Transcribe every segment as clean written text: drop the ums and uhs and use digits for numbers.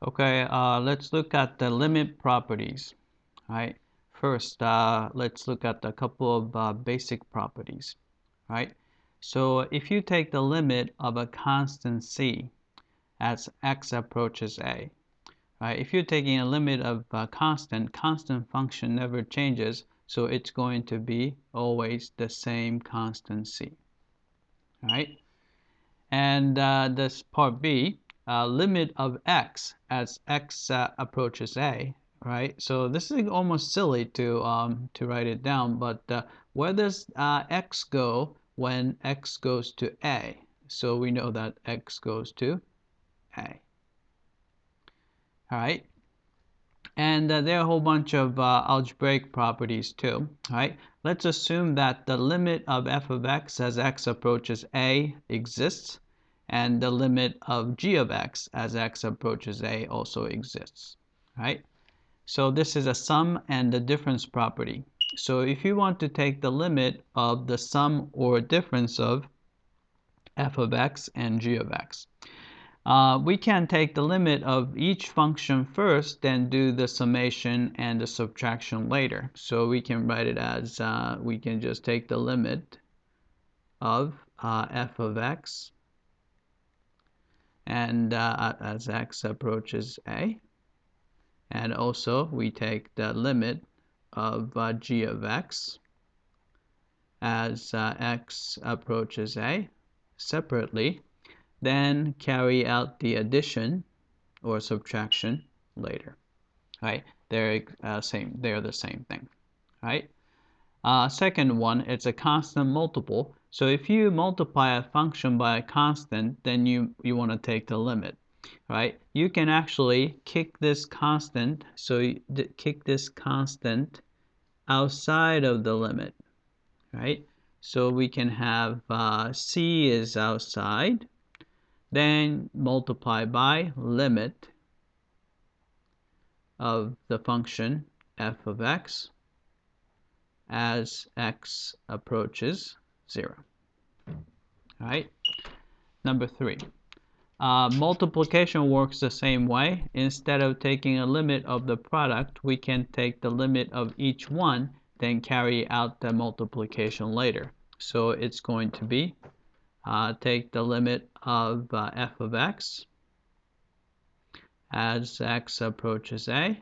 Okay, let's look at the limit properties. All right. First, let's look at a couple of basic properties. All right. So if you take the limit of a constant c as x approaches a, right? If you're taking a limit of a constant function never changes, so it's going to be always the same constant c. All right. And this part B, limit of x as x approaches a, right? So this is almost silly to write it down, but where does x go when x goes to a? So we know that x goes to a. All right. And there are a whole bunch of algebraic properties too. All right. Let's assume that the limit of f of x as x approaches a exists, and the limit of g of x as x approaches a also exists. Right? So this is a sum and the difference property. So if you want to take the limit of the sum or difference of f of x and g of x, we can take the limit of each function first, then do the summation and the subtraction later. So we can write it as, we can just take the limit of f of x and as x approaches a. And also we take the limit of g of x as x approaches a separately, then carry out the addition or subtraction later. Right? They're They're the same thing. Right? Second one, it's a constant multiple. So if you multiply a function by a constant, then you want to take the limit. Right? You can actually kick this constant. So you kick this constant outside of the limit. Right? So we can have c is outside, then multiply by limit of the function f of x as x approaches 0. All right. Number 3. Multiplication works the same way. Instead of taking a limit of the product, we can take the limit of each one, then carry out the multiplication later. So it's going to be take the limit of f of x as x approaches a,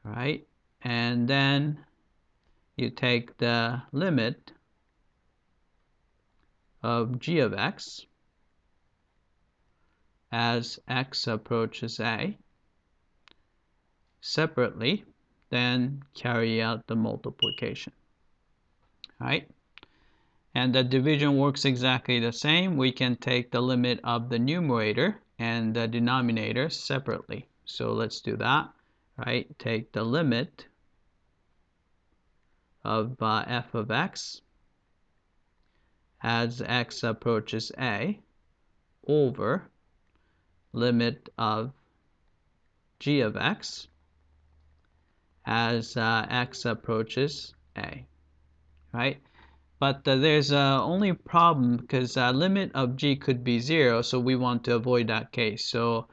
right? And then you take the limit of g of x as x approaches a separately, then carry out the multiplication. Right? And the division works exactly the same. We can take the limit of the numerator and the denominator separately. So let's do that. Right? Take the limit of f of x as x approaches a over limit of g of x as x approaches a, right? But there's only a problem because limit of g could be 0, so we want to avoid that case. So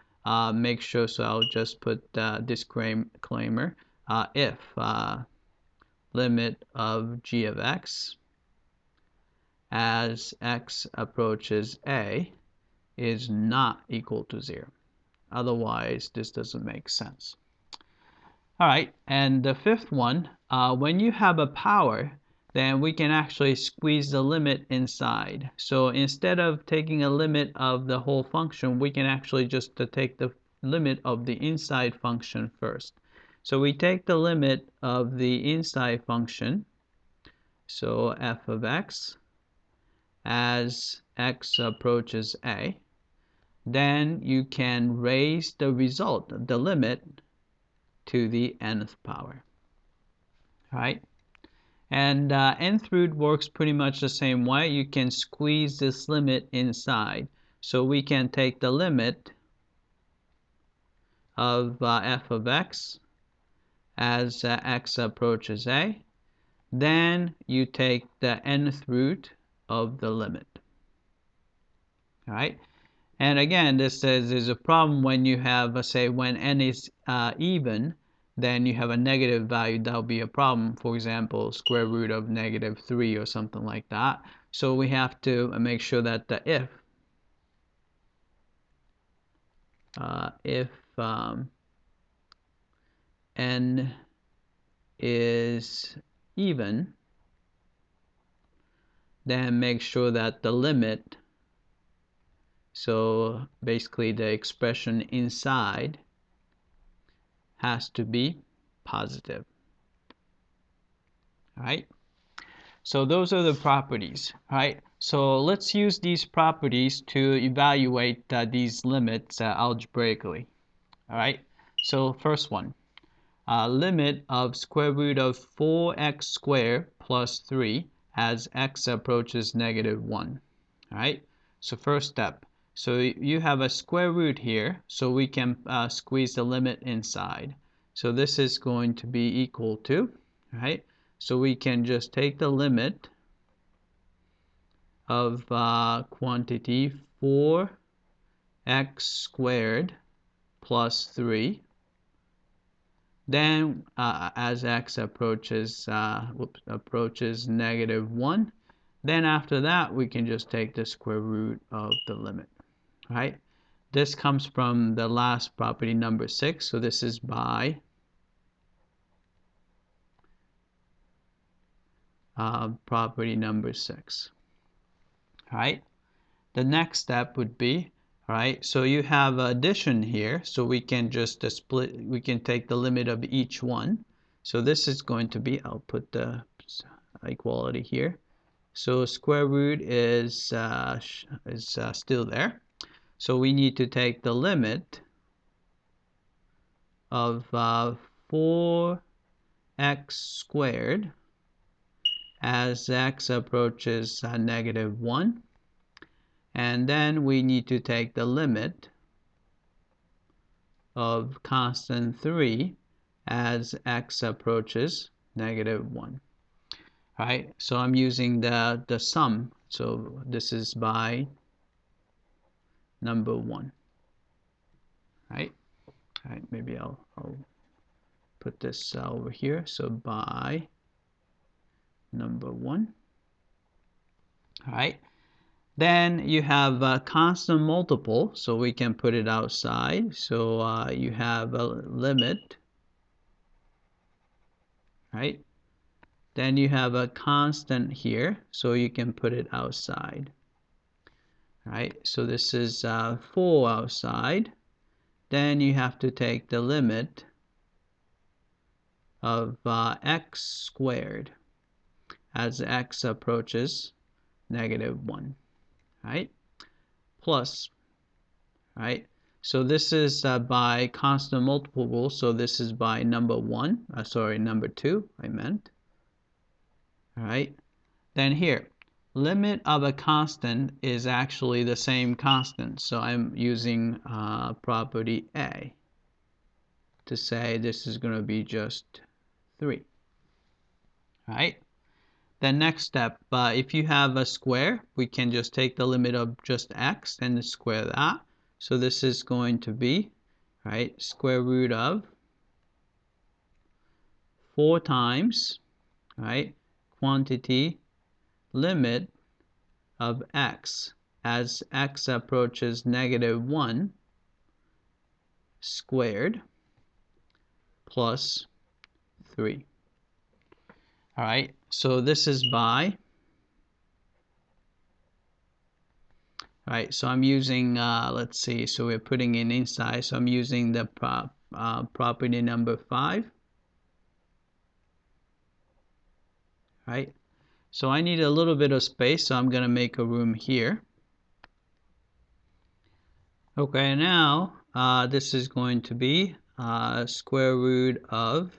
make sure, so I'll just put disclaimer, if limit of g of x as x approaches a is not equal to 0. Otherwise, this doesn't make sense. All right, and the fifth one, when you have a power, then we can actually squeeze the limit inside. So instead of taking a limit of the whole function, we can actually just take the limit of the inside function first. So we take the limit of the inside function, so f of x, as x approaches a. Then you can raise the result, the limit, to the nth power. Right? And nth root works pretty much the same way. You can squeeze this limit inside. So we can take the limit of f of x as x approaches a. Then you take the nth root of the limit. All right? And again, this says there's a problem when you have, say, when n is even, then you have a negative value. That'll be a problem. For example, square root of -3 or something like that. So we have to make sure that the if n is even, then make sure that the limit, so basically the expression inside, has to be positive. All right? So those are the properties. All right? So let's use these properties to evaluate these limits algebraically. All right? So first one, limit of square root of 4x squared plus 3 as x approaches -1. All right? So first step. So you have a square root here, so we can squeeze the limit inside. So this is going to be equal to, right? So we can just take the limit of quantity 4x squared plus 3. Then as x approaches -1, then after that we can just take the square root of the limit. Right? This comes from the last property, number 6. So this is by property number 6. Right? The next step would be, right? So you have addition here, so we can just split. We can take the limit of each one. So this is going to be, I'll put the equality here. So square root is still there. So we need to take the limit of 4x squared as x approaches -1. And then we need to take the limit of constant 3 as x approaches -1. Right? So I'm using the sum. So this is by number 1. Right? All right, maybe I'll put this over here. So by number 1. All right. Then you have a constant multiple, so we can put it outside. So you have a limit, right? Then you have a constant here, so you can put it outside. Right? So this is 4 outside. Then you have to take the limit of x squared as x approaches -1. Right? Plus, right? So this is by constant multiple rule, so this is by number 2, I meant. All right? Then here, limit of a constant is actually the same constant, so I'm using property A to say this is going to be just 3. All right? Then next step, if you have a square, we can just take the limit of just x and square that. So this is going to be, right, square root of 4 times, right, quantity limit of x as x approaches -1 squared plus 3. All right, so this is by, all right, so I'm using, let's see, so we're putting in inside, so I'm using the property number 5. Right? So I need a little bit of space, so I'm going to make a room here. Okay, now this is going to be square root of,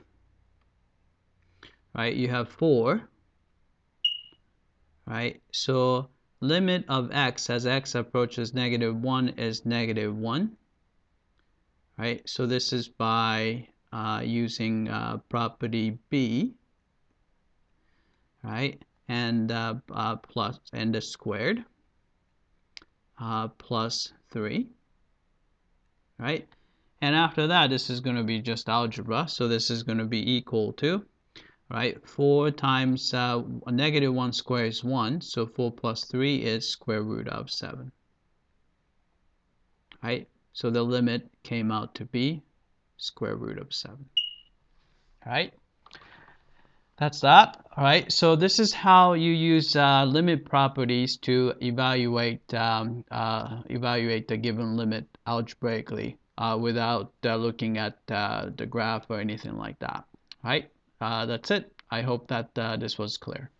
right, you have 4, right? So limit of x as x approaches -1 is -1, right? So this is by using property B, right? And plus and the squared plus 3, right? And after that, this is going to be just algebra, so this is going to be equal to, right, 4 times negative 1 squared is 1, so 4 plus 3 is square root of 7, right? So the limit came out to be square root of 7, right? That's that. All right. So this is how you use limit properties to evaluate the given limit algebraically without looking at the graph or anything like that. All right. That's it. I hope that this was clear.